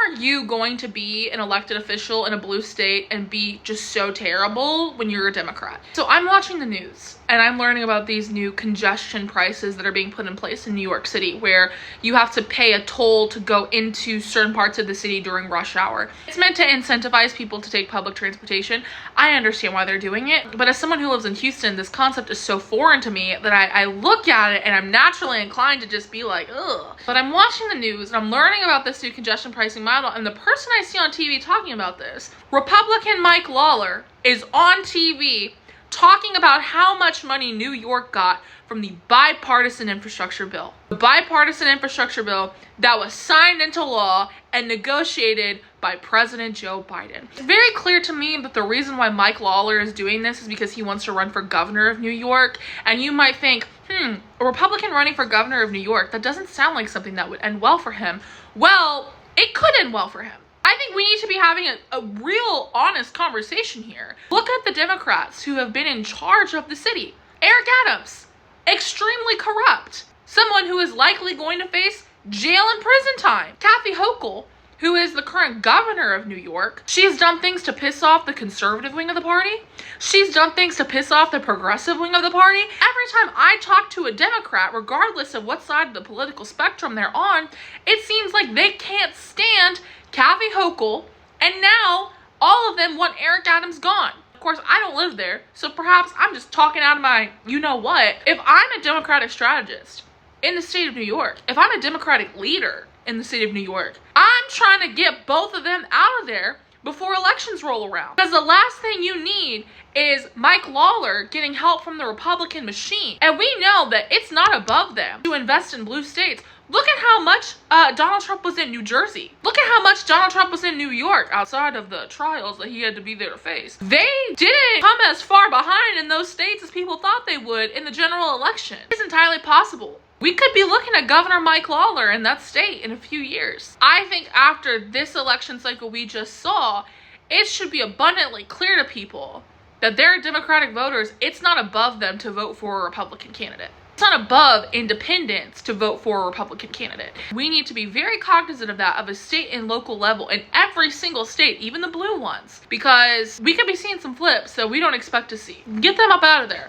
are you going to be an elected official in a blue state and be just so terrible when you're a Democrat? So I'm watching the news and I'm learning about these new congestion prices that are being put in place in New York City, where you have to pay a toll to go into certain parts of the city during rush hour. It's meant to incentivize people to take public transportation. I understand why they're doing it, but as someone who lives in Houston, this concept is so foreign to me that I look at it and I'm naturally inclined to just be like, ugh. But I'm watching the news and I'm learning about this new congestion pricing model, and the person I see on TV talking about this, Republican Mike Lawler, is on TV talking about how much money New York got from the bipartisan infrastructure bill. The bipartisan infrastructure bill that was signed into law and negotiated by President Joe Biden. It's very clear to me that the reason why Mike Lawler is doing this is because he wants to run for governor of New York. And you might think, a Republican running for governor of New York, that doesn't sound like something that would end well for him. Well, it could end well for him. I think we need to be having a real honest conversation here. Look at the Democrats who have been in charge of the city. Eric Adams, extremely corrupt. Someone who is likely going to face jail and prison time. Kathy Hochul, who is the current governor of New York, she's done things to piss off the conservative wing of the party. She's done things to piss off the progressive wing of the party. Every time I talk to a Democrat, regardless of what side of the political spectrum they're on, it seems like they can't stand Kathy Hochul, and now all of them want Eric Adams gone. Of course, I don't live there, so perhaps I'm just talking out of my you-know-what. If I'm a Democratic strategist in the state of New York, if I'm a Democratic leader in the state of New York, I'm trying to get both of them out of there before elections roll around. Because the last thing you need is Mike Lawler getting help from the Republican machine. And we know that it's not above them to invest in blue states. Look at how much Donald Trump was in New Jersey. Look at how much Donald Trump was in New York outside of the trials that he had to be there to face. They didn't come as far behind in those states as people thought they would in the general election. It's entirely possible. We could be looking at Governor Mike Lawler in that state in a few years. I think after this election cycle we just saw, it should be abundantly clear to people that they're Democratic voters. It's not above them to vote for a Republican candidate. It's not above independents to vote for a Republican candidate. We need to be very cognizant of that, of a state and local level in every single state, even the blue ones, because we could be seeing some flips that we don't expect to see. Get them up out of there.